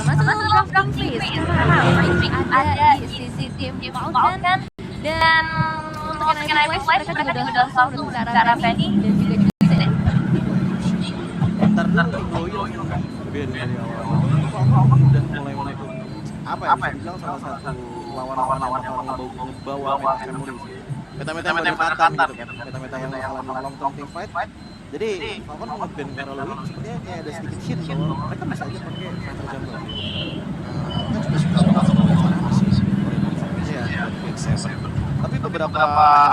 Masuk dong please. Sekarang ada di sisi tim Falcon dan untuk yang West mereka juga udah langsung ke arah Penny dan juga Juice. Ntar dulu Goyo Ben dari awal udah mulai tuh apa ya bilang salah satu lawan-lawan yang bakal ngebawa memory sih. Meta-meta yang berdekatan gitu kan, meta-meta yang bakalan long term team fight. Jadi Falcon nge-ban Karolui sepertinya kayak ada sedikit hint bahwa mereka bisa aja pakai Fighter Jungle. Kan juga suka banget sih. Iya, tapi beberapa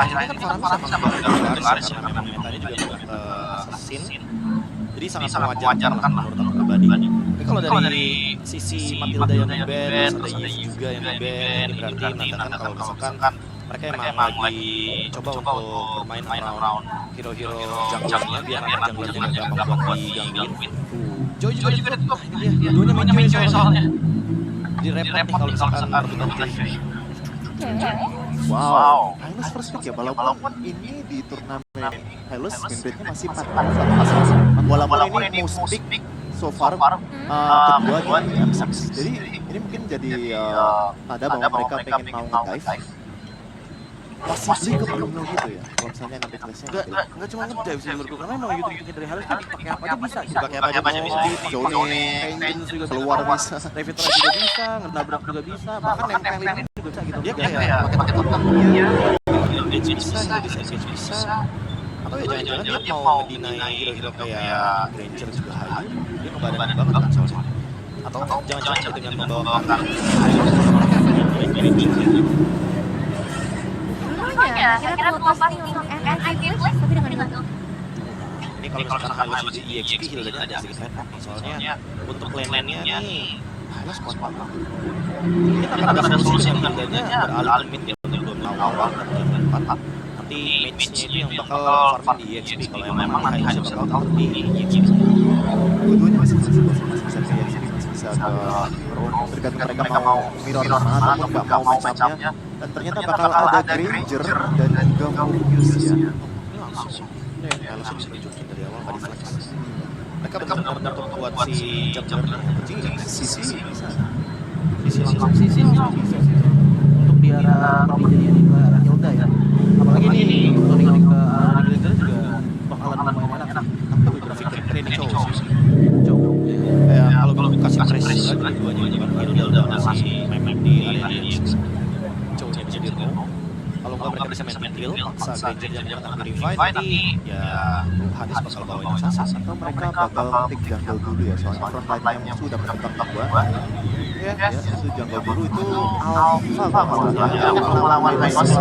akhirnya kan Farhan sama Garis ya, memang metanya juga assassin. Jadi sangat mewajarkan lah menurut aku pribadi. Tapi kalau dari sisi Matilda yang nge-ban, ada Yves juga yang nge-ban, ini berarti menandakan kalau misalkan mereka emang lagi coba untuk bermain around hero-hero jungle-nya biar junglernya nggak gampang buat digangguin. Joy juga tuh, ini dia, duanya main Joy soalnya. Jadi repot nih kalau misalkan rebutan Joy. Wow, Hylos first pick ya, walaupun ini di turnamen Hylos win rate-nya masih 4-1. Walaupun ini most pick so far kedua di M6. Jadi ini mungkin jadi tanda bahwa mereka pengen mau nge-dive. Possibly ke Bruno gitu ya, kalau misalnya nanti flashnya nggak cuma nge-dive sih menurutku, karena emang gitu dari Hylos kan dipakai apa aja bisa, dipakai apa aja bisa, Johnny, Engine juga keluar bisa, Revitra juga bisa, ngedabrak juga bisa, bahkan nempelin juga bisa gitu. Dia kayak pakai topengnya, Engage bisa, atau ya jangan-jangan dia mau ngedinai hero-hero kayak Granger juga Hayu, dia ngebadan banget kan soalnya. Atau jangan-jangan dengan membawakan kira-kira mau pasti untuk NIP Flash tapi dengan ini kalau misalkan Hylos di EXP healnya ada sedikit repot nih, soalnya untuk lane-nya nih Hylos kuat banget. Kita akan ada solusi yang harganya beralih mid ya untuk 2 awal dan 4. Nanti match-nya itu yang bakal farming di EXP kalau memang Hylos bakal di EXP. Keduanya masih bisa ke EXP, masih bisa ke tergantung mereka mau mirror mana ataupun nggak mau match-up-nya. Dan ternyata bakal ada Granger dan juga Morbius ya. Ini langsung langsung ditunjukin dari awal nggak di flex. Mereka benar-benar buat si jungler sisi bisa. Sisi langsung bisa untuk di arah dijadiin ke arah Hilda ya. Apalagi ini turning ke arah Granger juga bakalan lumayan enak. Tapi grafik training cowok. Kayak kalau kasih press juga dua-duanya kan udah si map di area kalau nggak mereka bisa main drill, paksa Granger yang datang ke revive, nanti ya Hades bakal bawain assassin atau mereka bakal take jungle dulu ya, soalnya front line-nya musuh udah bertambah dua. Ya, itu jungle dulu itu alpha maksudnya yang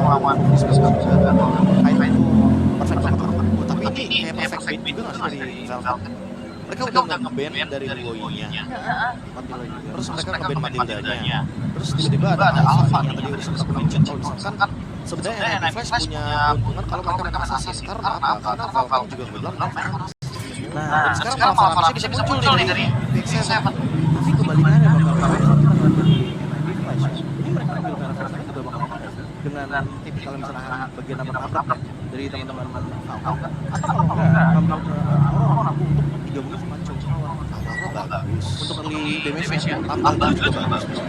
melawan fokus juga. Kayak itu perfect banget. Tapi ini kayak perfect bait juga nggak sih dari Falcon? Mereka udah nge-ban dari Luoyi-nya, terus mereka nge-ban Matildanya, terus tiba-tiba ada Alpha yang tadi udah sempat mention kalau misalkan sebenarnya NIP Flash punya keuntungan kalau mereka main assassin. Karena apa? Karena Falcon juga bilang nah, dan sekarang malah bisa muncul nih dari Big Seven. Tapi kebalikannya bakal kita ngeliat dari NIP Flash. Ini mereka ambil karakter juga bakal dengan tipikal misalnya bagian nabrak dari teman-teman Falcon. Atau kalau enggak, ambil ke orang untuk 3 bulan sama Chow bagus. Untuk early damage ya, tambah juga bagus.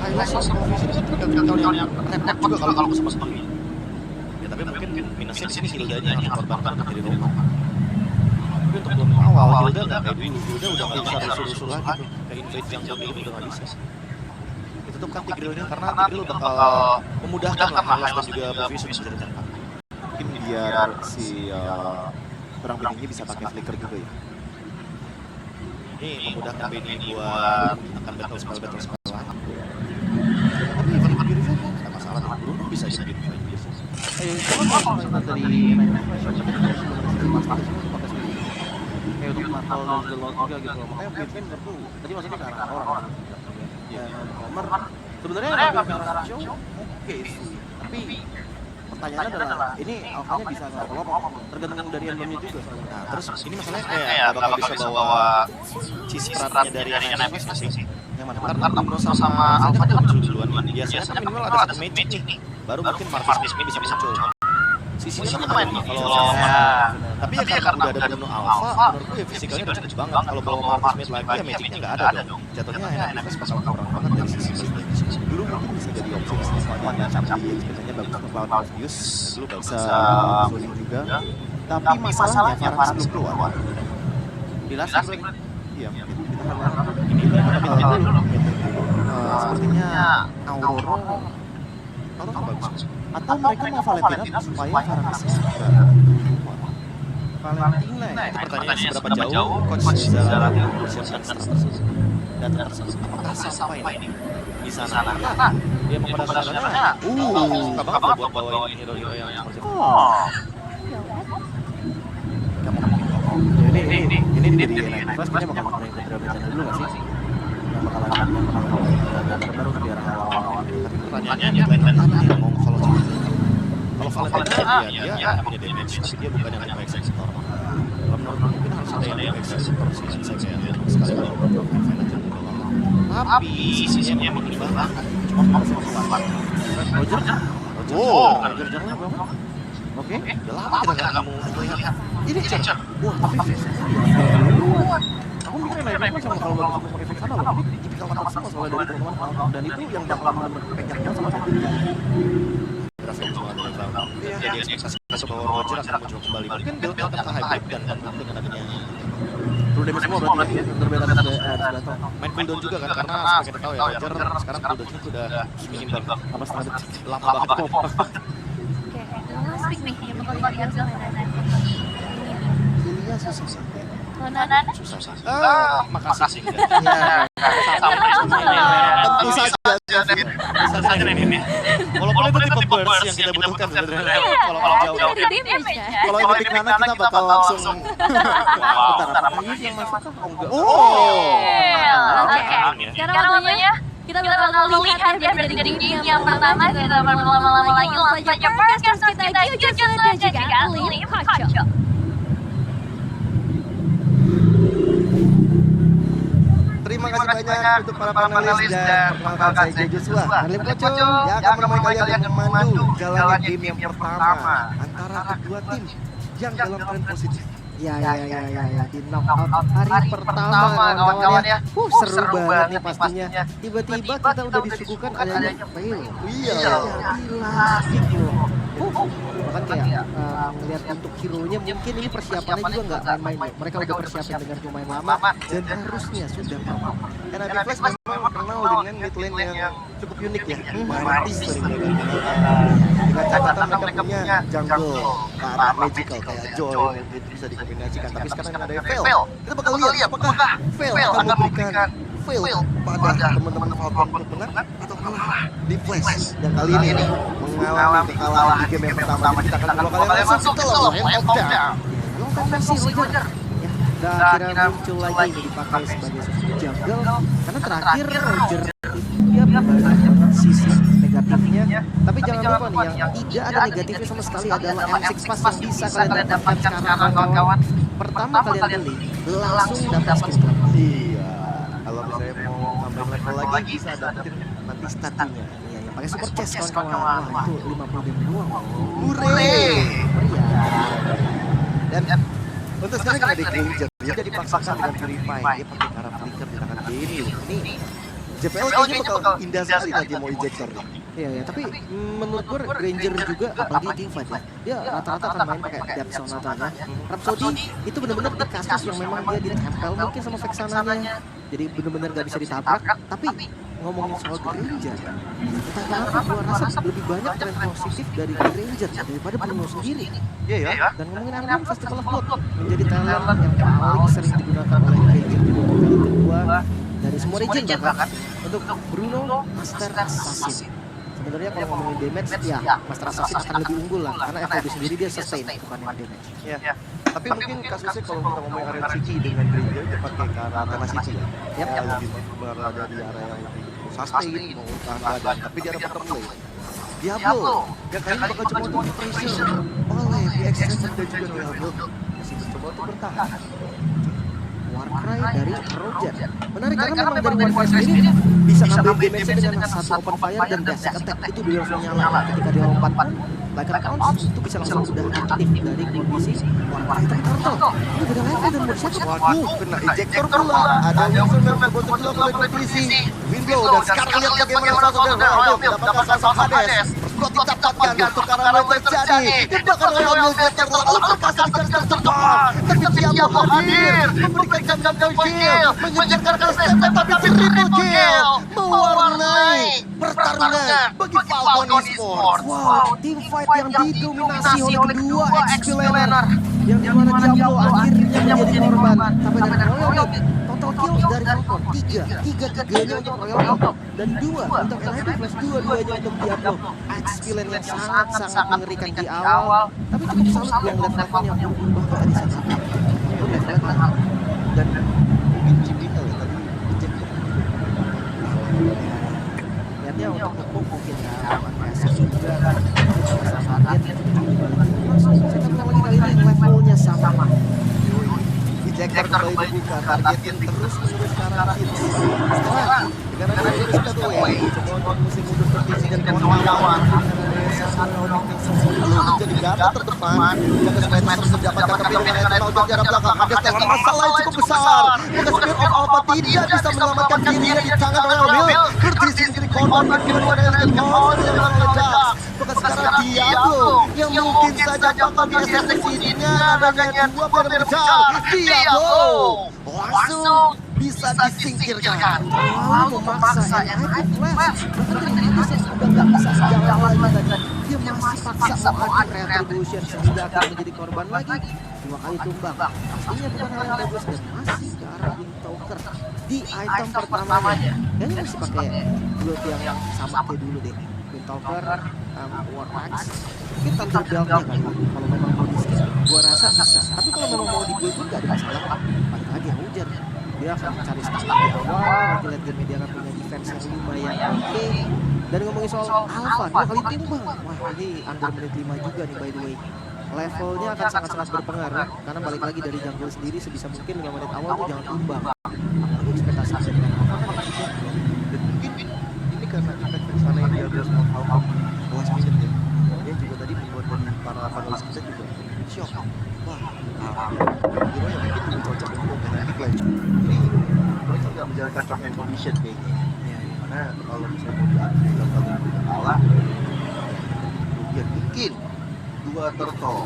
Hylos kalau yang repot juga kalau sama sekali. Ya tapi mungkin minusnya di sini Hildanya yang korbankan untuk jadi Roma. Tapi untuk belum awal Hilda nggak kayak dulu, Hilda udah nggak bisa rusuh-rusuh lagi tuh, kayak invade yang dulu udah nggak bisa. Itu tuh kan Tigrealnya karena Tigreal bakal memudahkan lah Hylos dan juga Provis bisa jadi tempat. Mungkin biar si perang beningnya bisa pakai flicker juga ya. Ini memudahkan Benny buat akan battle spell lagi. Tapi event di revive kan ada masalah dengan Bruno bisa jadi revive biasa. Kalau dari kayak untuk Marvel dan The Lord juga gitu loh. Makanya Batman menurutku tadi maksudnya ke arah orang. Ya, Homer sebenarnya ngambil ke arah show oke sih. Tapi pertanyaannya adalah ini alpha-nya bisa nggak kalau tergantung dari emblemnya juga soalnya. Nah terus ini masalahnya kayak bakal bisa bawa cheese stratnya dari NIP sih. Yang mana? Karena Bruno sama Alpha kan muncul duluan. Biasanya kan minimal ada satu magic nih, baru mungkin Marvis ini bisa muncul. Sisinya lumayan nih kalau tapi ya karena udah ada Bruno Alpha, menurutku ya fisikanya udah cukup banget. Kalau bawa Marcus Smith lagi ya magicnya nggak ada dong. Jatuhnya enak bakal kurang banget dari sisi speednya. Dulu mungkin bisa jadi opsi soalnya ada Champion sebenarnya bagus untuk lawan Morpheus, dulu bisa zoning juga. Tapi masalahnya Farah sebelum keluar di last break, iya mungkin kita harap ini dulu. Sepertinya Aurora bagus. Atau mereka mau Valentina supaya Farah Valentina ya? Itu pertanyaannya seberapa jauh Coach Zara mempersiapkan strategi dan tersebut apakah sampai ini di sana? Dia mau pada sana. Suka banget buat bawain hero-hero yang seperti itu. Ini dari Nightflash kayaknya bakal main beberapa channel dulu nggak sih? Yang bakal baru biar awal-awal. Pertanyaannya dia mau follow kalau Valentina dia punya damage, tapi dia bukan yang mau eksekutor. Kalau menurut mungkin harus ada yang mau eksekutor sih, saya kayak sekali baru tapi sisinya emang ini banget. Cuma masih kuat. Roger jarangnya bro. Oke, udah lama kita nggak mau melihat. Ini Roger. Wah, tapi aku mikirnya Nightflash sama kalau bagus pakai fake sana loh. Ini tipikal mata sama soalnya dari teman-teman dan itu yang bakal pegangnya sama saya. Jadi ekspektasi masuk bahwa Roger akan muncul kembali. Mungkin build tetap hybrid dan dengan adanya perlu damage semua berarti ya. Berbeda dengan main cooldown juga kan karena sebagai kita tahu ya Roger sekarang cooldownnya udah minim banget. Apa setengah detik lama banget. Oke, last pick nih yang bakal diambil Lilia susah. Nana Susah. Makasih. Tentu saja ini. Walaupun itu tipe burst yang kita butuhkan sebenarnya. Kalau jauh. Kalau ini pick Nana kita bakal langsung. Bentar, ini yang masuk kan? Enggak. Oke. Sekarang waktunya kita bakal lihat ya berarti dari game yang pertama kita berlama-lama lagi langsung saja podcast kita Jujur dan juga Lee Pacho. Terima kasih banyak untuk para panelis dan perkenalkan saya Joshua dan Lim Koco yang akan menemani kalian dan memandu jalannya game yang pertama antara kedua tim yang dalam tren positif. Ya, di knockout hari pertama kawan-kawan ya. Seru banget nih pastinya. Tiba-tiba kita udah disuguhkan adanya fail. Iya, gila gitu. Bahkan kayak ngeliat untuk hero-nya mungkin ini persiapannya juga nggak main-main. Mereka udah persiapin dengan pemain lama dan harusnya sudah paham. Karena Nightflash memang terkenal dengan mid lane yang cukup unik ya. Mantis sering dengan catatan mereka punya jungle para magical kayak Joy itu bisa dikombinasikan. Tapi sekarang ada fail. Kita bakal lihat apakah fail akan memberikan fail pada teman-teman Falcon untuk menang atau kalah di Flash yang kali ini mengalami kekalahan di game yang pertama. Kita akan dua kali masuk ke lane of down. Long versi Roger. Dan akhirnya muncul lagi ini dipakai sebagai sosok jungle karena terakhir Roger dia banyak sisi negatifnya. Tapi jangan lupa nih yang tidak ada negatifnya sama sekali adalah M6 Pass yang bisa kalian dapatkan sekarang kawan-kawan. Pertama kalian beli langsung dapat skill. Iya. Kalau misalnya mau nambah level lagi bisa dapetin nanti statunya. Iya, pakai super chest kawan-kawan. Wah, itu 50 game doang. Hore! Dan untuk sekarang ada Granger. Dia dipaksakan dengan Purify. Dia pakai cara flicker di tangan kiri. Ini JPL kayaknya bakal indah sekali nanti mau injector nih. Iya, tapi menurut gue Granger juga apalagi teamfight ya. Dia rata-rata akan main pakai Depth Sonata-nya. Rhapsody itu benar-benar di kasus yang memang dia ditempel mungkin sama Vexana-nya. Jadi benar-benar gak bisa ditabrak. Tapi ngomongin soal Granger, entah kenapa gue rasa lebih banyak tren positif dari Granger daripada Bruno sendiri. Iya ya. Dan ngomongin Arkham Festival of Blood menjadi talent yang paling sering digunakan oleh Granger di kali kedua dari semua region bahkan untuk Bruno Master Assassin. Sebenarnya kalau ngomongin damage ya Master Assassin akan lebih unggul lah karena FOB sendiri dia sustain bukan yang damage. Iya. Tapi mungkin kasusnya kalau kita ngomongin area City dengan Granger dia pakai ke arah City ya. Ya lebih berada di area yang lebih sustain mau tahan tapi dia dapat terplay. Diablo yang kali ini bakal coba untuk pressure oleh PX7 dan juga Diablo masih mencoba untuk bertahan. Warcry dari Roger menarik karena memang dari Warcry sendiri bisa ngambil damage dengan satu open fire dan basic attack itu dia langsung nyala ketika dia lompat Like Ounce itu bisa langsung sudah aktif dari kondisi Warfighter Turtle. Ini beda level dan mode satu. Waduh, kena ejector pula. Ada Wilson yang berbentuk dulu oleh kompetisi. Window dan sekarang lihat bagaimana sosok dari Royal Milk mendapatkan sosok Hades. Berarti dapatkan untuk karena terjadi. Bahkan Royal Milk lalu berkasar terdepan. Tapi Diablo hadir, memberikan jam-jam kill, mengejarkan step tapi triple kill, mewarnai pertarungan bagi Falcon Esports. Wow, tim fight yang didominasi oleh kedua ex-villainer yang dimana Diablo akhirnya menjadi korban. Tapi dari Royal Milk, total kill dari Falcon 3-3-nya untuk Royal Milk dan 2 untuk LID Flash, 2-2-nya untuk Diablo. Ex-villain yang sangat-sangat mengerikan di awal, tapi cukup salut yang melihat Falcon yang berubah ke tadi saat dan mungkin GPL ya tadi ejector lihatnya untuk ngepung mungkin ya masih sudah target langsung saya katakan lagi kali ini levelnya sama ejector kembali dibuka targetin terus menerus ke arah hits sekarang dengan ada sudah tuh coba musim mundur tertinggi dan kawan-kawan lalu menjadi garda terdepan maka Spider terus mendapatkan kepiawaian internal dari jarak belakang ada dalam masalah yang cukup besar maka Spirit of Alpha tidak bisa menyelamatkan dirinya di tangan Royal Milk Curtis menjadi korban kedua dengan Gepon yang meledak maka sekarang Diablo yang mungkin saja bakal dieksekusinya adanya dua player besar Diablo langsung bisa disingkirkan lalu memaksa yang high flash bahkan dari Vinicius sudah nggak bisa sejalan lagi dan dia masih paksa mau adu retribution sehingga akan menjadi korban lagi 2 kali tumbang pastinya bukan hal yang bagus dan masih ke arah Windtalker di item pertamanya kayaknya masih pakai build yang sama kayak dulu deh Windtalker Warpax mungkin tanpa beltnya kan kalau memang mau di skip gua rasa bisa tapi kalau memang mau di build pun gak ada masalah balik lagi yang hujan dia akan mencari stack di awal nanti lihat game dia akan punya defense yang lumayan oke. Dan ngomongin soal Alpha 2 kali tumbang wah ini under menit 5 juga nih by the way levelnya akan sangat-sangat berpengaruh karena balik lagi dari jungle sendiri sebisa mungkin 5 menit awal tuh jangan tumbang aku ekspektasi dengan Alpha dan mungkin ini karena efek sana yang dia bilang sama Alpha last minute ya dia juga tadi membuat dari para panelis kita juga shock wah hero yang mungkin cocok untuk Fnatic lagi ini mereka nggak menjalankan track and condition kayaknya karena kalau misalnya mau diambil dalam kali itu kalah ya mungkin 2 turtle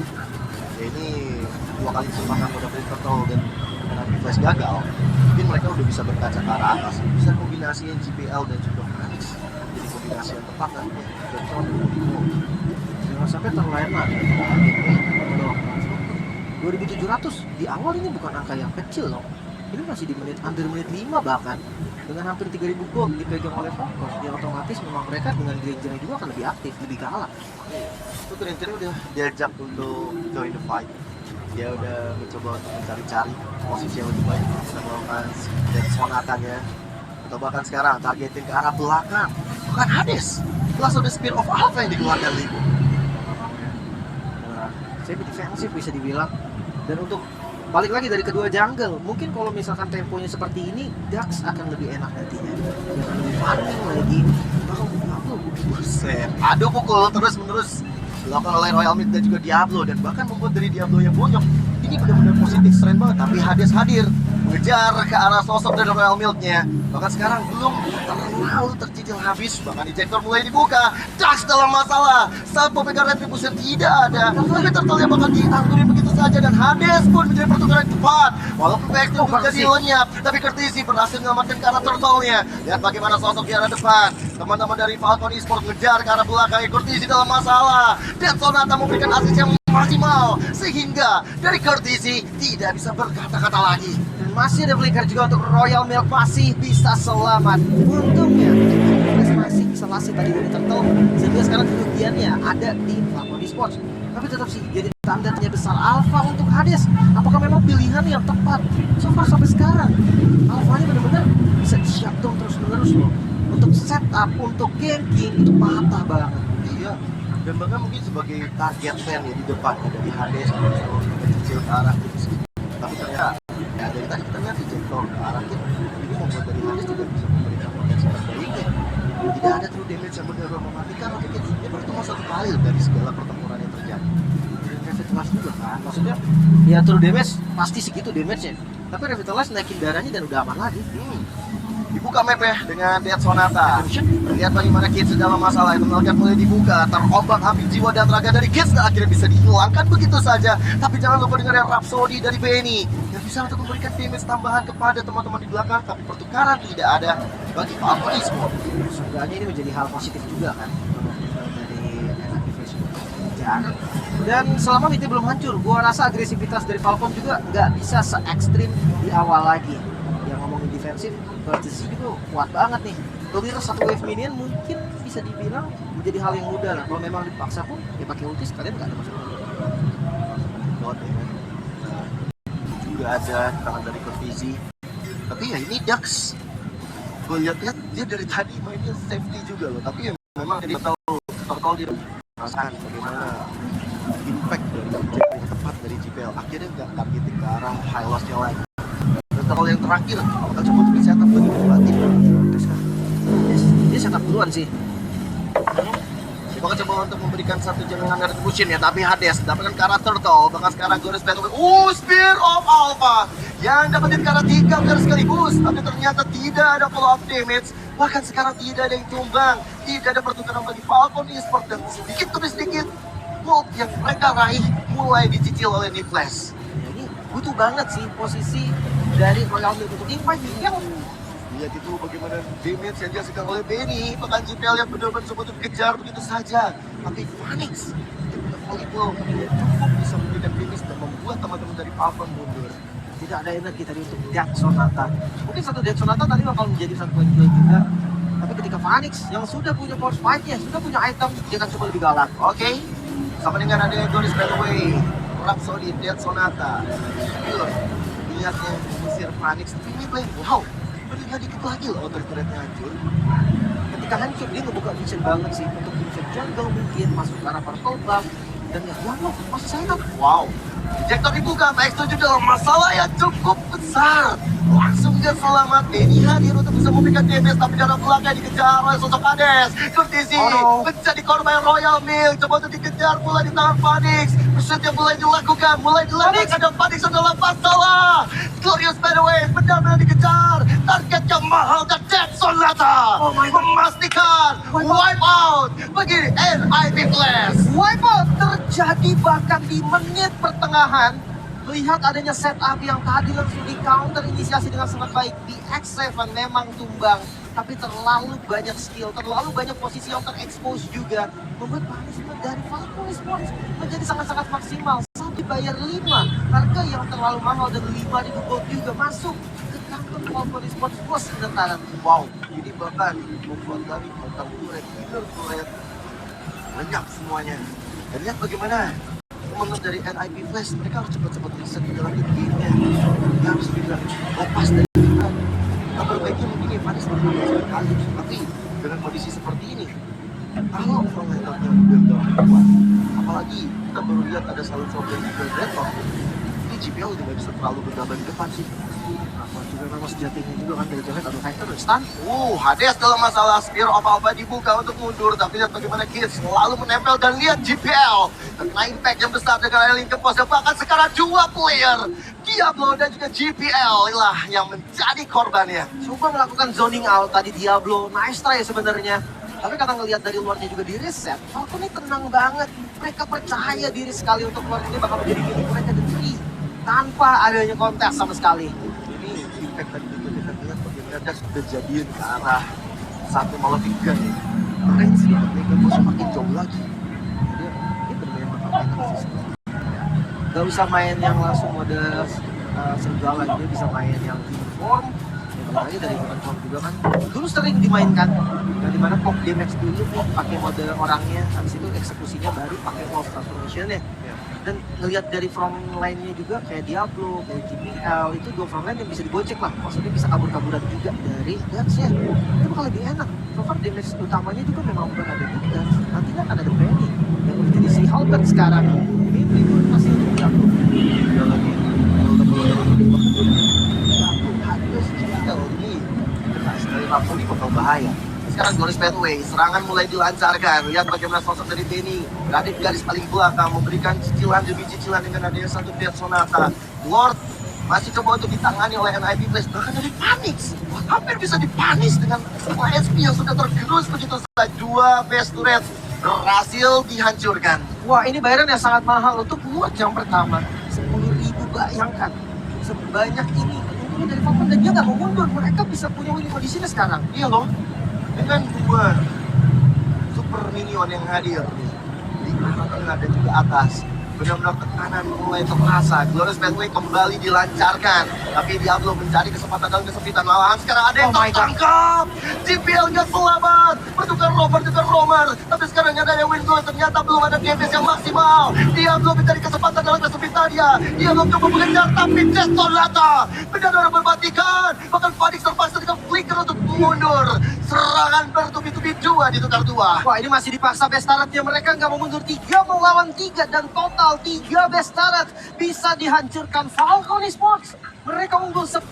ya ini 2 kali kesempatan pada turtle dan Fnatic Flash gagal mungkin mereka udah bisa berkaca ke arah atas bisa kombinasiin GPL dan juga Fnatic jadi kombinasi yang tepat nantinya dan jangan sampai terlena 2.700 di awal ini bukan angka yang kecil loh ini masih di under menit 5 bahkan dengan hampir 3.000 gold dipegang oleh Falcon yang otomatis memang mereka dengan Granger juga akan lebih aktif, lebih galak itu Granger udah diajak untuk join the fight dia udah mencoba untuk mencari-cari posisi yang lebih baik bisa melakukan dari sonatanya atau bahkan sekarang targetin ke arah belakang bukan Hades langsung the Spear of Alpha yang dikeluarkan Libo saya defensif bisa dibilang dan untuk balik lagi dari kedua jungle mungkin kalau misalkan temponya seperti ini Dax akan lebih enak nantinya dia akan lebih farming lagi buset aduh pukul terus menerus dilakukan oleh Royal Milk dan juga Diablo dan bahkan membuat dari Diablo yang bonyok ini benar-benar positif strength banget tapi Hades hadir mengejar ke arah sosok dari Royal Milk-nya bahkan sekarang belum terlalu tercicil habis bahkan ejector mulai dibuka Dax dalam masalah saat pemegang retribution tidak ada tapi turtle yang bakal dianggurin begitu saja dan Hades pun menjadi pertukaran cepat walaupun PX itu menjadi lenyap tapi Curtisi berhasil menyelamatkan ke arah turtle-nya lihat bagaimana sosok di arah depan teman-teman dari Falcon Esports mengejar ke arah belakang Curtisi dalam masalah dan Sonata memberikan asis yang maksimal sehingga dari Curtisi tidak bisa berkata-kata lagi dan masih ada flicker juga untuk Royal Milk masih bisa selamat untungnya masih isolasi tadi dari turtle sehingga sekarang kerugiannya ada di Falcon Esports tapi tetap sih jadi tandanya besar Alpha untuk Hades apakah memang pilihan yang tepat so far sampai sekarang Alpha-nya benar-benar bisa di-shutdown terus-menerus loh untuk setup, untuk ganking itu patah banget iya dan bahkan mungkin sebagai target fan ya di depan dari Hades kecil ke arah itu tapi ternyata ya dari tadi kita lihat di Jektor ke arah itu ini membuat dari Hades tidak bisa memberikan potensi terbaiknya tidak ada true damage yang benar-benar mematikan untuk itu baru cuma 1 kali dari segala pertemuan tajam. Revitalize juga kan, maksudnya ya true damage pasti segitu damage-nya, tapi Revitalize naikin darahnya dan udah aman lagi. Dibuka map ya dengan Dead Sonata. Lihat bagaimana Kids dalam masalah itu mulai dibuka, terombang ambing jiwa dan raga dari Kids akhirnya bisa dihilangkan begitu saja. Tapi jangan lupa dengan Rhapsody dari Benny yang bisa untuk memberikan damage tambahan kepada teman-teman di belakang, tapi pertukaran tidak ada bagi Falcon Esports. Seenggaknya ini menjadi hal positif juga kan dari NIP Facebook. Dan selama itu belum hancur, gua rasa agresivitas dari Falcon juga nggak bisa se-ekstrim di awal lagi. Yang ngomongin defensif, Vertice juga kuat banget nih. Clear satu wave minion mungkin bisa dibilang menjadi hal yang mudah lah. Kalau memang dipaksa pun ya pakai ulti sekalian nggak ada masalah. Not ya kan. Juga ada tangan dari Corvizi. Tapi ya ini Dax. Gue lihat-lihat dia dari tadi mainnya safety juga loh. Tapi ya memang dia tahu total dia Rasakan bagaimana impact dari objek yang tepat dari JPL akhirnya nggak targeting ke arah high loss-nya lagi. dan kalau yang terakhir kita coba untuk setup bagi pelatih. Dia setup duluan sih. Kita akan coba untuk memberikan satu jaminan retribution ya, tapi Hades dapatkan ke arah Turtle, bahkan sekarang Goris Battle Spear of Alpha yang dapetin ke arah 3 player sekaligus, tapi ternyata tidak ada follow up damage, bahkan sekarang tidak ada yang tumbang, tidak ada pertukaran bagi Falcon Esports, dan sedikit demi sedikit gold yang mereka raih mulai dicicil oleh Niflash. Ya, ini butuh banget sih posisi dari Royal Milk untuk invite dia. Lihat itu bagaimana damage yang dihasilkan oleh Benny, bahkan JPL yang benar-benar coba untuk dikejar begitu saja. Tapi Phoenix, volleyball cukup bisa memberikan finish dan membuat teman-teman dari Falcon mundur. Tidak ada energi tadi untuk Death Sonata. Mungkin satu Death Sonata tadi bakal menjadi satu poin kill juga. Tapi ketika Phoenix yang sudah punya force fight-nya, sudah punya item, dia akan coba lebih galak. Oke, sama dengan adanya Goris Battleway, Rhapsody, Death Sonata. Lihatnya mengusir Phoenix, tapi ini play, wow, berikan dikit lagi loh turret-turretnya hancur. Ketika hancur, dia ngebuka vision banget sih untuk infect jungle mungkin, masuk ke arah purple buff. Dan ya, loh, masih sign up. Wow, Injektor dibuka, Max 7 dalam masalah yang cukup besar. Langsung dia selamat, Benny hadir untuk bisa memberikan damage, tapi darah belakang dikejar oleh sosok Hades. Kurtisi menjadi korban Royal Milk, coba untuk dikejar mulai di tangan Phoenix. Pursuit yang mulai dilakukan dan Phoenix adalah masalah. Glorious by the way, benar-benar dikejar. Target yang mahal dan Death Sonata memastikan wipe out bagi NIP Blast. Wipeout terjadi bahkan di menit pertengahan. Melihat adanya setup yang tadi langsung di counter inisiasi dengan sangat baik, BX7 memang tumbang, tapi terlalu banyak skill, terlalu banyak posisi yang terekspos juga, membuat punishment dari Falcon Esports menjadi sangat-sangat maksimal. Sampai bayar 5, harga yang terlalu mahal, dan 5.000 gold juga masuk ke kantong Falcon Esports plus sementara. Wow, ini bahkan membuat dari kontak turret, inner turret lenyap semuanya. Dan lihat bagaimana teman-teman dari NIP Flash, mereka harus cepat-cepat reset di dalam game-nya. Dia harus bilang, lepas dari kita. Kabar baiknya mungkin Evanis berbeda sekali, tapi dengan kondisi seperti ini, kalau frontline-nya udah kuat, apalagi kita baru lihat ada salon sorban di Dreadlock, ini JPL udah gak bisa terlalu bergambar di depan sih. Nah, juga memang sejatinya juga kan dari Jovet atau Hector stun. Hades dalam masalah Spear of Alpha dibuka untuk mundur, tapi lihat bagaimana Kids selalu menempel, dan lihat JPL terkena impact yang besar dengan Aileen ke pos, dan bahkan sekarang 2 player Diablo dan juga JPL lah yang menjadi korbannya. Coba melakukan zoning out tadi Diablo, nice try sebenarnya. Tapi karena ngelihat dari luarnya juga di reset, Falcon ini tenang banget. Mereka percaya diri sekali untuk luar ini bakal menjadi milik mereka dan free tanpa adanya kontes sama sekali. Ini impact tadi itu kita lihat bagaimana dia sudah jadiin ke arah satu malah 3 nih. Range dia mereka bos makin jauh lagi. Dia bermain pakai sistem. Gak usah main yang langsung mode serigala, dia bisa main yang inform. Apalagi dari inform juga kan dulu sering dimainkan, yang dimana pop damage dulu nih pakai mode orangnya, habis itu eksekusinya baru pakai wolf transformation-nya. Dan ngelihat dari front line-nya juga kayak Diablo, kayak JPL, itu 2 front line yang bisa digocek lah, maksudnya bisa kabur-kaburan juga dari Dance-nya. Itu bakal lebih enak. So far damage utamanya juga memang bukan ada di Dance, nanti kan ada The Penny yang udah jadi si Halberd sekarang. Ini pun masih untuk Diablo. Dia lagi Harus JPL ini kena sekali Rhapsody bakal bahaya. sekarang Glorious Pathway, serangan mulai dilancarkan. Lihat bagaimana sosok dari Benny berada di garis paling belakang, memberikan cicilan demi cicilan dengan adanya satu Death Sonata. Lord masih coba untuk ditangani oleh NIP Flash, bahkan dari Phoenix hampir bisa dipanis dengan semua SP yang sudah tergerus begitu saja. Dua base turret berhasil dihancurkan. Wah, ini bayaran yang sangat mahal untuk buat jam pertama. 10.000, bayangkan. Sebanyak ini. Ini dari Falcon dan dia nggak mau mundur. Mereka bisa punya winning position sekarang. Iya loh, dengan dua super minion yang hadir di arah tengah dan juga atas, benar-benar tekanan mulai terasa. Glorious Pathway kembali dilancarkan, tapi Diablo mencari kesempatan dalam kesempitan malahan. Sekarang ada yang tertangkap. JPL nggak selamat, bertukar Rover dengan Romer, tapi sekarang ada yang win goal. Ternyata belum ada damage yang maksimal. Diablo mencari kesempatan dalam kesempitannya. Diablo coba mengejar, tapi Sonata benar-benar mematikan. Bahkan Phoenix terpaksa dengan flicker untuk mundur. Serangan bertubi-tubi dua ditukar dua. Wah, ini masih dipaksa best turretnya. Mereka nggak mau mundur 3 melawan 3 dan total 3 best turret bisa dihancurkan Falcon Esports. Mereka unggul 10.000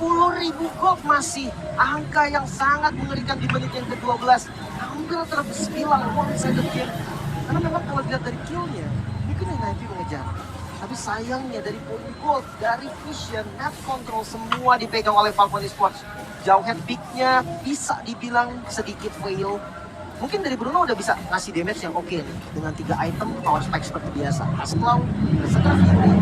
gold, masih angka yang sangat mengerikan di menit yang ke-12. Hampir terbilang one sided game. Karena memang kalau dilihat dari killnya, mungkin NIP mengejar. Tapi sayangnya dari poin gold, dari vision, net control semua dipegang oleh Falcon Esports. Jauh head pick-nya bisa dibilang sedikit fail. Mungkin dari Bruno udah bisa ngasih damage yang oke nih. Dengan 3 item power spike seperti biasa. Asclaw, Berserker Fury,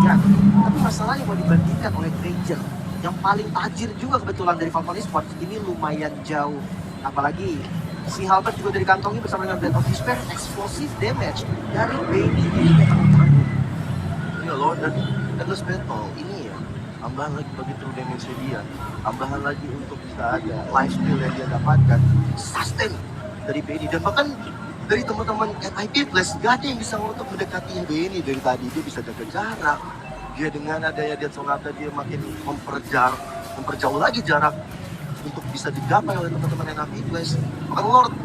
ya. Tapi masalahnya mau dibandingkan oleh Granger yang paling tajir juga kebetulan dari Falcon Esports, ini lumayan jauh. Apalagi si Halbert juga dari kantongi bersama dengan Blade of Despair, explosive damage dari Baby ini memang tanggung. Iya loh, dan Endless Battle ini ya, tambahan lagi bagi true damage dia, tambahan lagi untuk bisa ada life steal yang dia dapatkan, sustain dari Benny, dan bahkan dari teman-teman NIP Flash gak ada yang bisa untuk mendekati Benny dari tadi. Dia bisa jaga jarak, dia dengan adanya Death Sonata dia makin memperjauh lagi jarak untuk bisa digapai oleh teman-teman NIP Flash. Maka Lord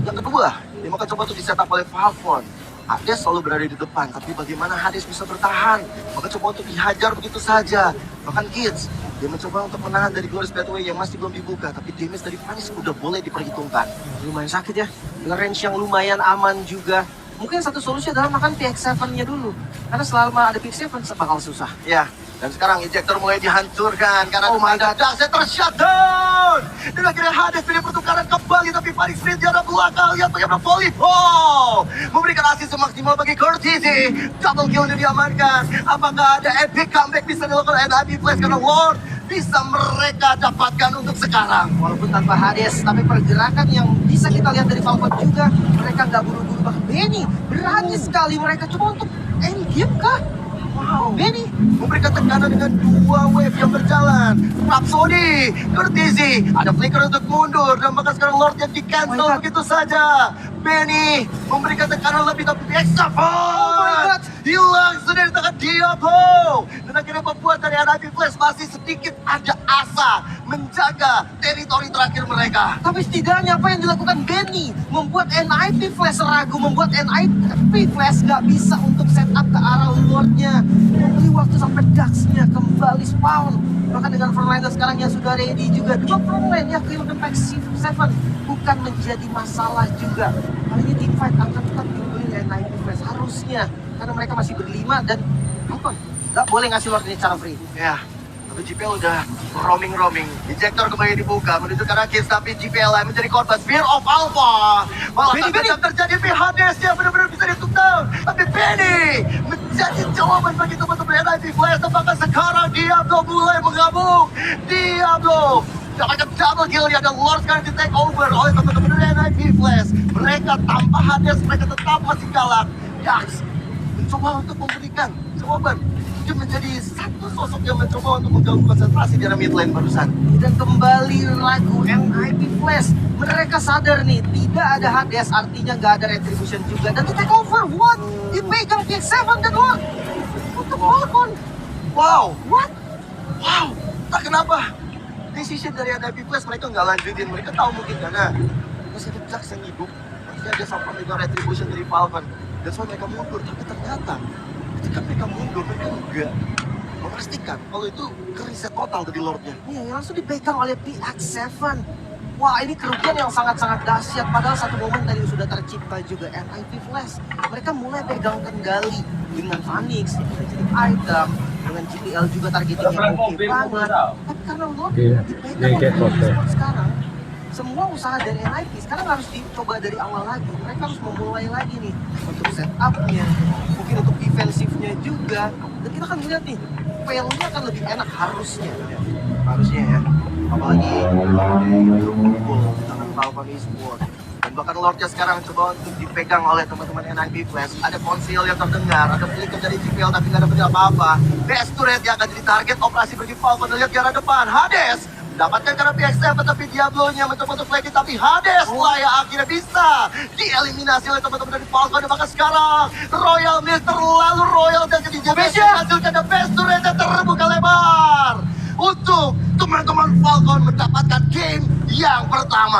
yang kedua, dia akan coba untuk disetup oleh Falcon. Hades selalu berada di depan, tapi bagaimana Hades bisa bertahan? Maka coba untuk dihajar begitu saja. Bahkan Kids, dia mencoba untuk menahan dari Glorious Pathway yang masih belum dibuka, tapi damage dari Phoenix udah boleh diperhitungkan. Lumayan sakit ya, dengan range yang lumayan aman juga. Mungkin satu solusi adalah makan PX7-nya dulu. Karena selama ada PX7 bakal susah. Ya, dan sekarang injektor mulai dihancurkan karena mendadak saya tershutdown. Dan akhirnya Hades pilih pertukaran kembali, tapi Phoenix Sprint di arah belakang. Lihat bagaimana volleyball memberikan asis maksimal bagi Curtisi. Double kill yang diamankan. Apakah ada epic comeback bisa dilakukan NIP Flash karena Lord bisa mereka dapatkan untuk sekarang? Walaupun tanpa Hades, tapi pergerakan yang bisa kita lihat dari Falcon juga, mereka nggak buru-buru. Bahkan Benny berani sekali mereka coba untuk endgame kah? Wow, Benny memberikan tekanan dengan dua wave yang berjalan. Rhapsody, Curtisi, ada flicker untuk mundur, dan bahkan sekarang Lord yang di cancel begitu saja. Benny memberikan tekanan lebih, tapi Exafon hilang sudah di tangan Diablo. Dan akhirnya membuat dari NIP Flash masih sedikit ada asa menjaga teritori terakhir mereka. Tapi setidaknya apa yang dilakukan Benny membuat NIP Flash ragu, membuat NIP Flash nggak bisa untuk setup ke arah Lordnya. Membeli waktu sampai Dax-nya kembali spawn. Bahkan dengan frontliner sekarang yang sudah ready juga. Dua frontline ya, Kill dan Pax7 bukan menjadi masalah juga. Kali ini teamfight akan tetap dibeli NIP Flash harusnya. Karena mereka masih berlima dan nggak boleh ngasih Lord ini secara free. Ya, tapi JPL udah roaming. Injektor kembali dibuka menuju ke arah Kids, tapi JPL menjadi korban Spear of Alpha. Malah tak terjadi, tapi Hades yang benar-benar bisa di-took down. Tapi Benny menjadi jawaban bagi teman-teman NIP Flash. Apakah sekarang Diablo mulai menggabung? Diablo dapatkan double kill ya, dan Lord sekarang di take over oleh teman-teman NIP Flash. Mereka tanpa Hades, mereka tetap masih galak. Dax mencoba untuk memberikan jawaban. Dia menjadi satu sosok yang mencoba untuk mengganggu konsentrasi di arah mid lane barusan. Dan kembali ragu NIP Flash. Mereka sadar nih, tidak ada Hades, artinya nggak ada retribution juga. Dan di take over, what? Dipegang PX7 dan Lord untuk Falcon. Wow, What? wow, tak kenapa decision dari NIP Flash mereka nggak lanjutin. Mereka tahu mungkin karena masih ada Jax yang hidup, masih ada sampai megang retribution dari Falcon. Dan soal mereka mundur, tapi ternyata ketika mereka mundur, mereka nggak memastikan kalau itu ke reset total dari Lordnya. Iya, yang langsung dipegang oleh PX7. Wah, ini kerugian yang sangat-sangat dahsyat. Padahal satu momen tadi sudah tercipta juga NIP Flash. Mereka mulai pegang kendali dengan Phoenix yang udah jadi item, dengan GPL juga targeting yang oke banget. Tapi karena Lord dipegang oleh sekarang, semua usaha dari NIP sekarang harus dicoba dari awal lagi. Mereka harus memulai lagi nih untuk setupnya, mungkin untuk defensifnya juga. Dan kita akan melihat nih, failnya akan lebih enak harusnya ya. Apalagi kumpul di tangan Falcon Esports. Dan bahkan Lordnya sekarang coba untuk dipegang oleh teman-teman NIP Flash. Ada konsil yang terdengar, ada flicker dari GPL tapi nggak dapat apa-apa. Best turret yang akan jadi target operasi bagi Falcon. Lihat ke arah depan, Hades mendapatkan karena PXM, tetapi Diablo-nya mencoba untuk flanking, tapi Hades lah yang akhirnya bisa dieliminasi oleh teman-teman dari Falcon. Dan bahkan sekarang Royal Mist terlalu royal dan jadi menghasilkan the best turret yang terbuka lebar untuk teman-teman Falcon mendapatkan game yang pertama.